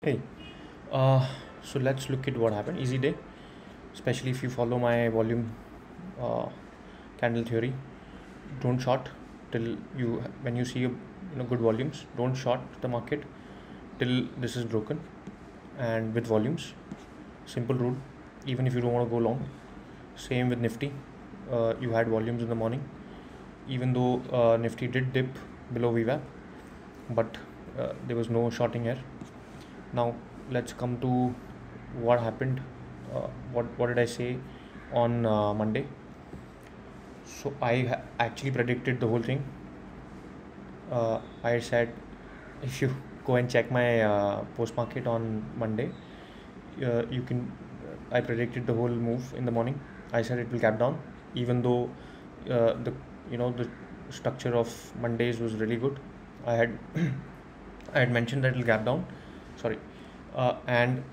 Hey, uh, so let's look at what happened. Easy day, especially if you follow my volume uh, candle theory. Don't short till you when you see good volumes. Don't short the market till this is broken, and with volumes. Simple rule. Even if you don't want to go long. Same with Nifty. You had volumes in the morning, even though Nifty did dip below VWAP, but there was no shorting here. Now let's come to what happened. What did I say on Monday? So actually predicted the whole thing. I said if you go and check my post market on Monday, you can. I predicted the whole move in the morning. I said it will gap down, even though the the structure of Mondays was really good. I had I had mentioned that it will gap down. Sorry, and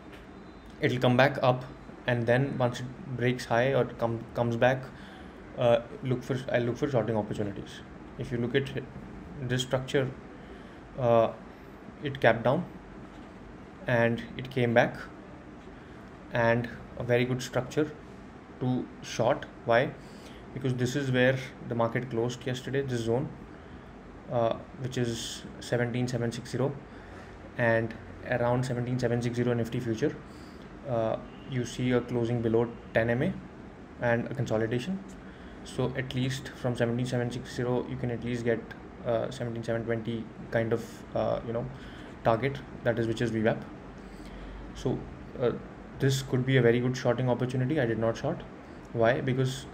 it'll come back up, and then once it breaks high or comes back, I'll look for shorting opportunities. If you look at this structure, uh, it capped down and it came back, and a very good structure to short. Why? Because this is where the market closed yesterday, this zone, which is 17760, and around 17760 Nifty future, you see a closing below 10 MA and a consolidation. So at least from 17760 you can at least get 17720 kind of target, that is, which is VWAP. So this could be a very good shorting opportunity. I did not short. Why? Because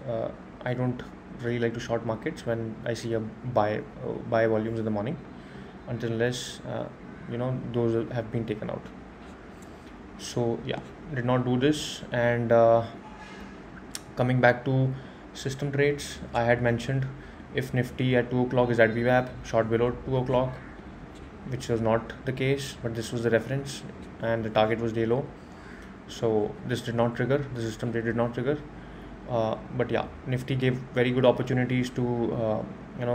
I don't really like to short markets when I see a buy volumes in the morning, until unless those have been taken out. So yeah, did not do this. And coming back to system trades, I had mentioned if Nifty at 2 o'clock is at VWAP, short below 2 o'clock, which was not the case, but this was the reference and the target was day low. So this did not trigger, the system trade did not trigger. But yeah, Nifty gave very good opportunities to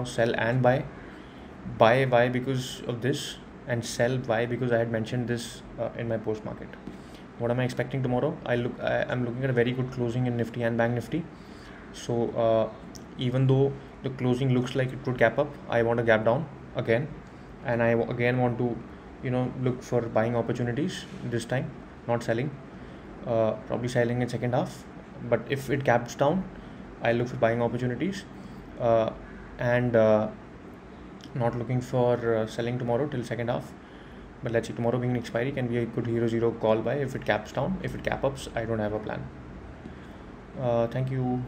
sell and buy. Buy because of this, and sell why? Because I had mentioned this in my post market. What am I expecting tomorrow? I'm looking at a very good closing in Nifty and Bank Nifty. So even though the closing looks like it could gap up, I want a gap down again, and I again want to look for buying opportunities this time, not selling. Probably selling in second half, but if it gaps down, I look for buying opportunities, and not looking for selling tomorrow till second half. But let's see, tomorrow being expiry can be a good hero zero call buy if it caps down. If it cap ups, I don't have a plan. Thank you.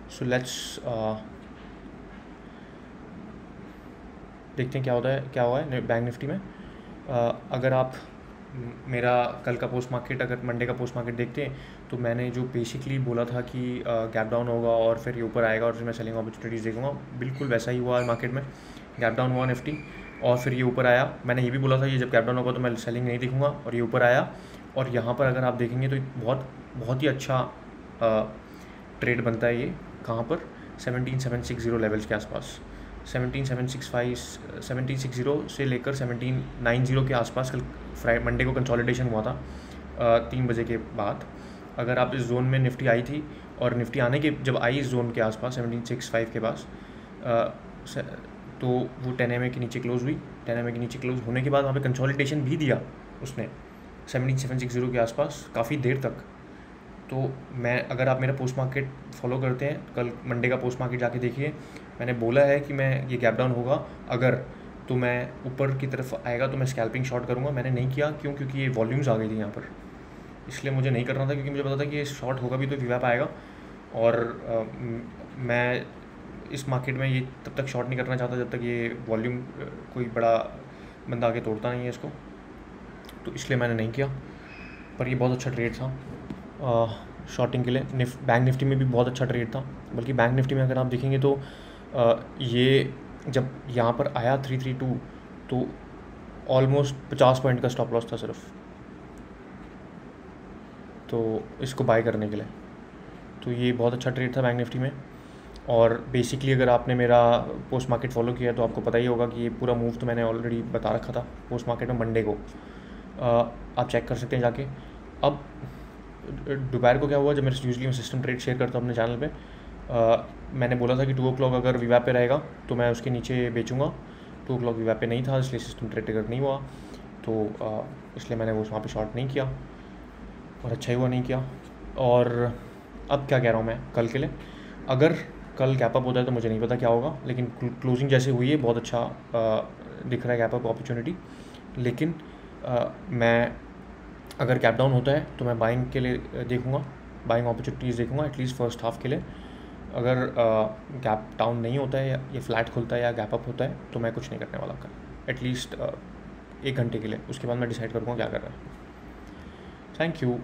So let's देखते हैं क्या हुआ है bank Nifty में. अगर आप मेरा कल का पोस्ट मार्केट, अगर मंडे का पोस्ट मार्केट देखते हैं, तो मैंने जो बेसिकली बोला था कि गैप डाउन होगा और फिर ये ऊपर आएगा और फिर मैं सेलिंग अपॉर्चुनिटीज़ देखूंगा, बिल्कुल वैसा ही हुआ मार्केट में. गैप डाउन हुआ निफ्टी और फिर ये ऊपर आया. मैंने ये भी बोला था ये जब गैप डाउन होगा तो मैं सेलिंग नहीं देखूंगा, और ये ऊपर आया. और यहाँ पर अगर आप देखेंगे तो बहुत ही अच्छा ट्रेड बनता है. ये कहाँ पर? 17760 लेवल्स के आसपास. 17765 1760 से लेकर 1790 के आसपास कल मंडे को कंसोलिडेशन हुआ था 3 बजे के बाद. अगर आप इस जोन में निफ्टी आई थी, और निफ्टी आने के जब आई इस जोन के आसपास 1765 के पास, तो वो 10 MA के नीचे क्लोज हुई. 10 MA के नीचे क्लोज होने के बाद वहाँ पे कंसोलिडेशन भी दिया उसने 17760 के आसपास काफ़ी देर तक. तो मैं, अगर आप मेरा पोस्ट मार्केट फॉलो करते हैं, कल मंडे का पोस्ट मार्केट जाके देखिए, मैंने बोला है कि मैं ये गैप डाउन होगा अगर, तो मैं ऊपर की तरफ आएगा तो मैं स्कैल्पिंग शॉट करूँगा. मैंने नहीं किया. क्यों? क्योंकि ये वॉल्यूम्स आ गई थी यहाँ पर, इसलिए मुझे नहीं करना था, क्योंकि मुझे पता था कि ये शॉर्ट होगा भी तो VWAP आएगा. और मैं इस मार्केट में ये तब तक शॉर्ट नहीं करना चाहता जब तक ये वॉल्यूम कोई बड़ा बंदा आके तोड़ता नहीं है इसको, तो इसलिए मैंने नहीं किया. पर ये बहुत अच्छा ट्रेड था शॉर्टिंग के लिए. बैंक निफ्टी में भी बहुत अच्छा ट्रेड था. बल्कि बैंक निफ्टी में अगर आप देखेंगे तो ये जब यहाँ पर आया 332, तो ऑलमोस्ट 50 पॉइंट का स्टॉप लॉस था सिर्फ, तो इसको बाय करने के लिए. तो ये बहुत अच्छा ट्रेड था बैंक निफ्टी में. और बेसिकली अगर आपने मेरा पोस्ट मार्केट फॉलो किया तो आपको पता ही होगा कि ये पूरा मूव तो मैंने ऑलरेडी बता रखा था पोस्ट मार्केट में मंडे को। आप चेक कर सकते हैं जाके। अब दोपहर को क्या हुआ, जब मैं यूजली मैं सिस्टम ट्रेड शेयर करता हूँ अपने चैनल पे, मैंने बोला था कि 2 o'clock अगर वीवैप पे रहेगा तो मैं उसके नीचे बेचूंगा। 2 o'clock वीवैप पे नहीं था, इसलिए सिस्टम ट्रेड ट्रिगर नहीं हुआ, तो इसलिए मैंने वो वहाँ पे शॉर्ट नहीं किया, और अच्छा ही हुआ नहीं किया। और अब क्या कह रहा हूँ मैं कल के लिए, अगर कल गैप अप होता है तो मुझे नहीं पता क्या होगा, लेकिन क्लोजिंग जैसे हुई है बहुत अच्छा दिख रहा है गैप अप अपॉर्चुनिटी। लेकिन मैं अगर गैप डाउन होता है तो मैं बाइंग के लिए देखूँगा, बाइंग अपॉर्चुनिटीज़ देखूँगा एटलीस्ट फर्स्ट हाफ के लिए। अगर गैप डाउन नहीं होता है या ये फ्लैट खुलता है या गैप अप होता है तो मैं कुछ नहीं करने वाला कल, एटलीस्ट 1 घंटे के लिए। उसके बाद मैं डिसाइड करूँगा क्या कर रहा है। Thank you.